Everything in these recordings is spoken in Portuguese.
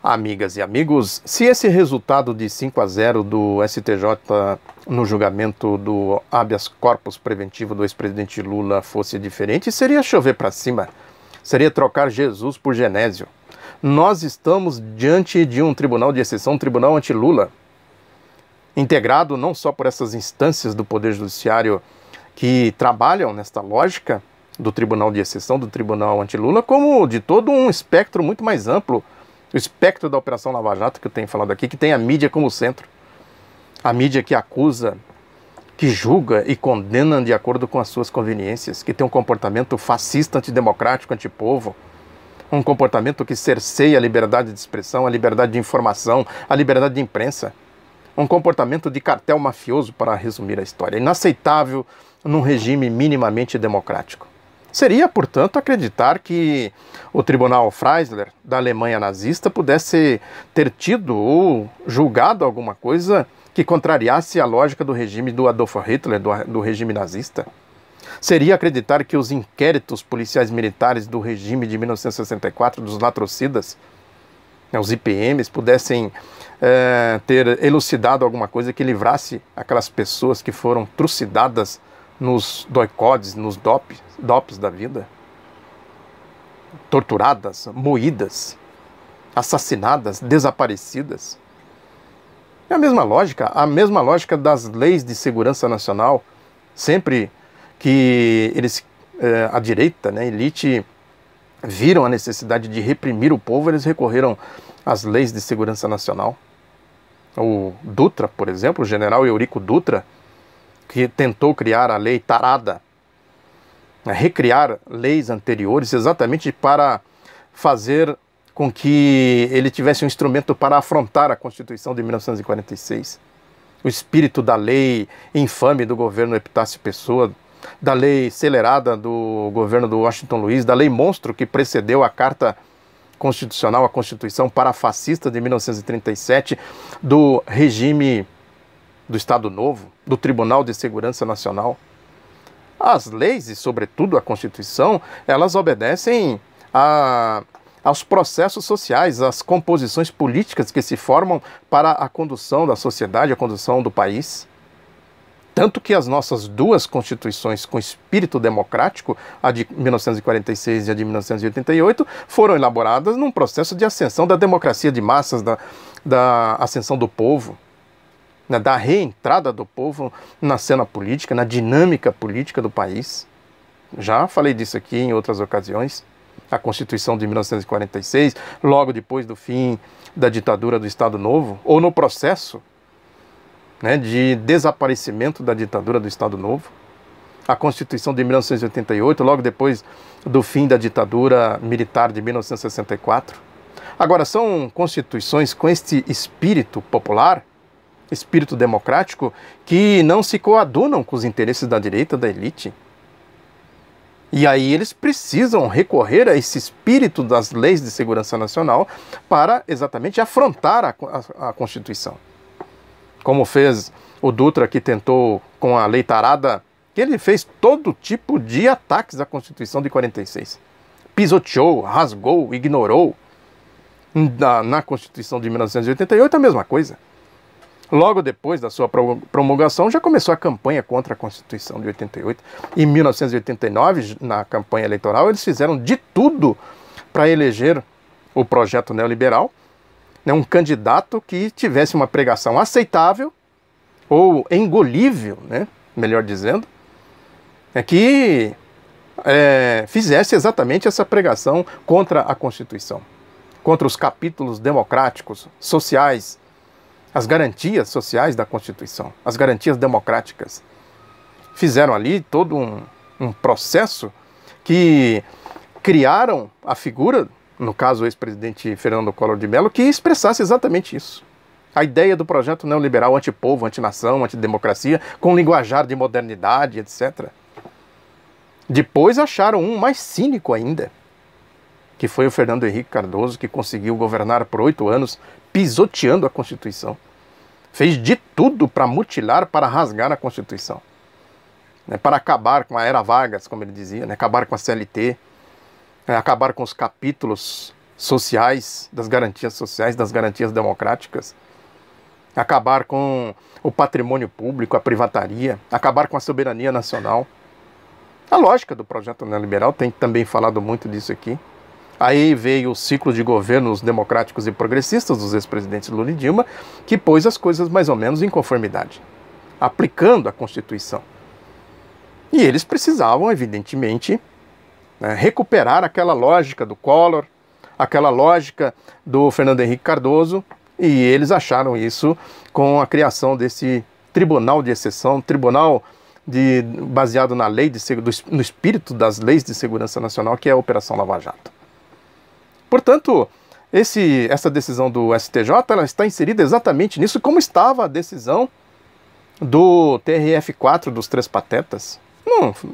Amigas e amigos, se esse resultado de 5-0 do STJ no julgamento do habeas corpus preventivo do ex-presidente Lula fosse diferente, seria chover para cima, seria trocar Jesus por Genésio. Nós estamos diante de um tribunal de exceção, um tribunal anti-Lula, integrado não só por essas instâncias do Poder Judiciário que trabalham nesta lógica do tribunal de exceção, do tribunal anti-Lula, como de todo um espectro muito mais amplo, o espectro da Operação Lava Jato que eu tenho falado aqui, que tem a mídia como centro. A mídia que acusa, que julga e condena de acordo com as suas conveniências, que tem um comportamento fascista, antidemocrático, antipovo, um comportamento que cerceia a liberdade de expressão, a liberdade de informação, a liberdade de imprensa. Um comportamento de cartel mafioso, para resumir a história. Inaceitável num regime minimamente democrático. Seria, portanto, acreditar que o Tribunal Freisler da Alemanha nazista pudesse ter tido ou julgado alguma coisa que contrariasse a lógica do regime do Adolf Hitler, do regime nazista. Seria acreditar que os inquéritos policiais militares do regime de 1964, dos latrocidas, os IPMs, pudessem ter elucidado alguma coisa que livrasse aquelas pessoas que foram trucidadas nos doicodes, nos dopes da vida, torturadas, moídas, assassinadas, desaparecidas. É a mesma lógica das leis de segurança nacional. Sempre que a direita, a elite, viram a necessidade de reprimir o povo, eles recorreram às leis de segurança nacional. O Dutra, por exemplo, o general Eurico Dutra, que tentou criar a lei tarada, recriar leis anteriores exatamente para fazer com que ele tivesse um instrumento para afrontar a Constituição de 1946. O espírito da lei infame do governo Epitácio Pessoa, da lei acelerada do governo do Washington Luiz, da lei monstro que precedeu a Carta Constitucional, a Constituição parafascista de 1937, do regime do Estado Novo, do Tribunal de Segurança Nacional. As leis, e sobretudo a Constituição, elas obedecem aos processos sociais, às composições políticas que se formam para a condução da sociedade, a condução do país. Tanto que as nossas duas constituições com espírito democrático, a de 1946 e a de 1988, foram elaboradas num processo de ascensão da democracia de massas, da ascensão do povo, da reentrada do povo na cena política, na dinâmica política do país. Já falei disso aqui em outras ocasiões. A Constituição de 1946, logo depois do fim da ditadura do Estado Novo, ou no processo de desaparecimento da ditadura do Estado Novo. A Constituição de 1988, logo depois do fim da ditadura militar de 1964. Agora, são constituições com este espírito popular, espírito democrático, que não se coadunam com os interesses da direita, da elite. E aí eles precisam recorrer a esse espírito das leis de segurança nacional para exatamente afrontar a Constituição. Como fez o Dutra, que tentou com a lei tarada, que ele fez todo tipo de ataques à Constituição de 46. Pisoteou, rasgou, ignorou. Na Constituição de 1988 a mesma coisa. Logo depois da sua promulgação, já começou a campanha contra a Constituição de 88. Em 1989, na campanha eleitoral, eles fizeram de tudo para eleger o projeto neoliberal, um candidato que tivesse uma pregação aceitável ou engolível, melhor dizendo, que fizesse exatamente essa pregação contra a Constituição, contra os capítulos democráticos, sociais, as garantias sociais da Constituição, as garantias democráticas. Fizeram ali todo um processo que criaram a figura, no caso o ex-presidente Fernando Collor de Mello, que expressasse exatamente isso. A ideia do projeto neoliberal antipovo, antinação, antidemocracia, com linguajar de modernidade, etc. Depois acharam um mais cínico ainda, que foi o Fernando Henrique Cardoso, que conseguiu governar por 8 anos, pisoteando a Constituição. Fez de tudo para mutilar, para rasgar a Constituição. Para acabar com a era Vargas, como ele dizia, acabar com a CLT, acabar com os capítulos sociais, das garantias democráticas, acabar com o patrimônio público, a privataria, acabar com a soberania nacional. A lógica do projeto neoliberal, tem também falado muito disso aqui. Aí veio o ciclo de governos democráticos e progressistas dos ex-presidentes Lula e Dilma, que pôs as coisas mais ou menos em conformidade, aplicando a Constituição. E eles precisavam, evidentemente, recuperar aquela lógica do Collor, aquela lógica do Fernando Henrique Cardoso, e eles acharam isso com a criação desse tribunal de exceção, baseado na lei no espírito das leis de segurança nacional, que é a Operação Lava Jato. Portanto, essa decisão do STJ ela está inserida exatamente nisso, como estava a decisão do TRF4 dos Três Patetas.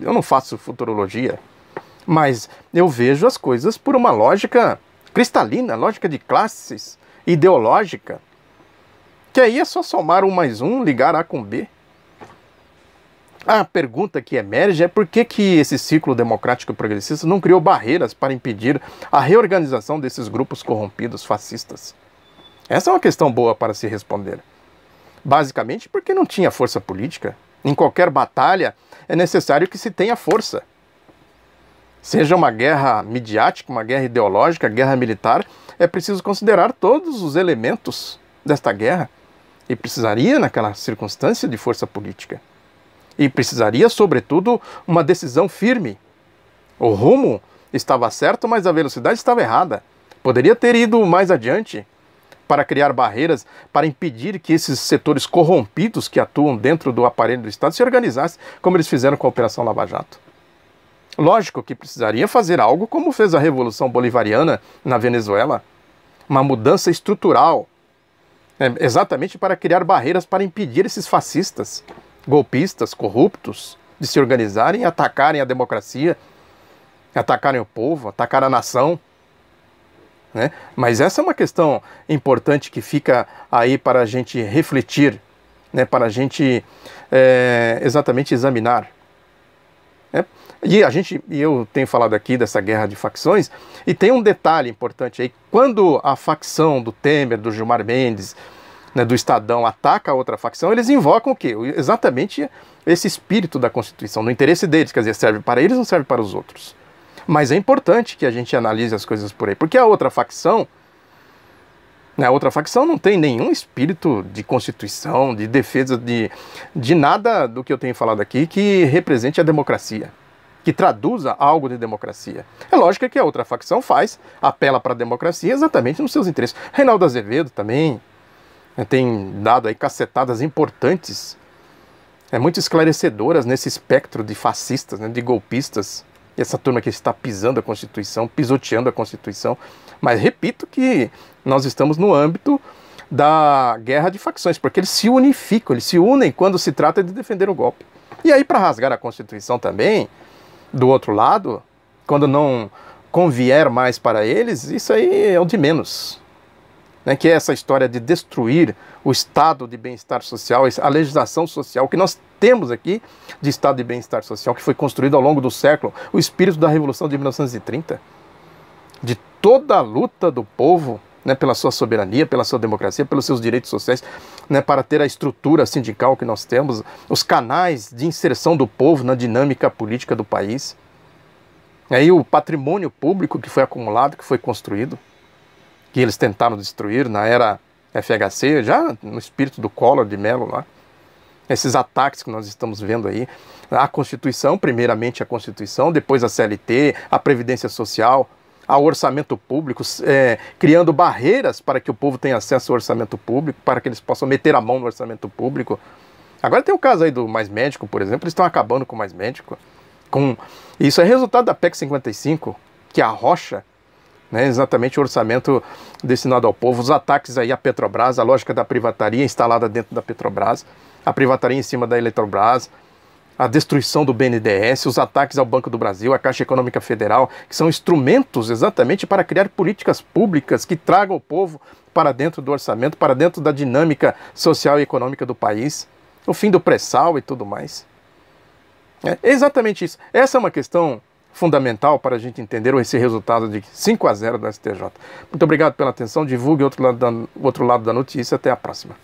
Eu não faço futurologia, mas eu vejo as coisas por uma lógica cristalina, lógica de classes, ideológica, que aí é só somar 1 mais 1, ligar A com B. A pergunta que emerge é por que esse ciclo democrático progressista não criou barreiras para impedir a reorganização desses grupos corrompidos fascistas? Essa é uma questão boa para se responder. Basicamente porque não tinha força política. Em qualquer batalha é necessário que se tenha força. Seja uma guerra midiática, uma guerra ideológica, guerra militar, é preciso considerar todos os elementos desta guerra. E precisaria, naquela circunstância, de força política. E precisaria, sobretudo, uma decisão firme. O rumo estava certo, mas a velocidade estava errada. Poderia ter ido mais adiante para criar barreiras, para impedir que esses setores corrompidos que atuam dentro do aparelho do Estado se organizassem, como eles fizeram com a Operação Lava Jato. Lógico que precisaria fazer algo como fez a Revolução Bolivariana na Venezuela, uma mudança estrutural, exatamente para criar barreiras para impedir esses fascistas, golpistas, corruptos, de se organizarem e atacarem a democracia, atacarem o povo, atacar a nação. Mas essa é uma questão importante que fica aí para a gente refletir, para a gente exatamente examinar. E eu tenho falado aqui dessa guerra de facções, e tem um detalhe importante aí: quando a facção do Temer, do Gilmar Mendes, do Estadão ataca a outra facção, eles invocam o quê? Exatamente esse espírito da Constituição, no interesse deles, quer dizer, serve para eles, não serve para os outros. Mas é importante que a gente analise as coisas por aí, porque a outra facção não tem nenhum espírito de Constituição, de defesa de nada do que eu tenho falado aqui que represente a democracia, que traduza algo de democracia. É lógico que a outra facção apela para a democracia exatamente nos seus interesses. Reinaldo Azevedo também tem dado aí cacetadas importantes, muito esclarecedoras nesse espectro de fascistas, de golpistas, e essa turma que está pisando a Constituição, pisoteando a Constituição. Mas repito que nós estamos no âmbito da guerra de facções, porque eles se unificam, eles se unem quando se trata de defender o golpe. E aí, para rasgar a Constituição também, do outro lado, quando não convier mais para eles, isso aí é o de menos. Que é essa história de destruir o estado de bem-estar social, a legislação social que nós temos aqui de estado de bem-estar social, que foi construído ao longo do século, o espírito da Revolução de 1930, de toda a luta do povo, pela sua soberania, pela sua democracia, pelos seus direitos sociais, para ter a estrutura sindical que nós temos, os canais de inserção do povo na dinâmica política do país, aí o patrimônio público que foi acumulado, que foi construído, que eles tentaram destruir na era FHC, já no espírito do Collor de Mello lá. Esses ataques que nós estamos vendo aí, a Constituição, primeiramente a Constituição, depois a CLT, a Previdência Social, ao orçamento público, criando barreiras para que o povo tenha acesso ao orçamento público, para que eles possam meter a mão no orçamento público. Agora tem o caso aí do Mais Médico, por exemplo, eles estão acabando com o Mais Médico. Isso é resultado da PEC 55, que arrocha exatamente o orçamento destinado ao povo, os ataques aí à Petrobras, a lógica da privataria instalada dentro da Petrobras, a privataria em cima da Eletrobras, a destruição do BNDES, os ataques ao Banco do Brasil, à Caixa Econômica Federal, que são instrumentos exatamente para criar políticas públicas que tragam o povo para dentro do orçamento, para dentro da dinâmica social e econômica do país, o fim do pré-sal e tudo mais. É exatamente isso. Essa é uma questão fundamental para a gente entender esse resultado de 5-0 do STJ. Muito obrigado pela atenção, divulgue o outro lado da notícia, até a próxima.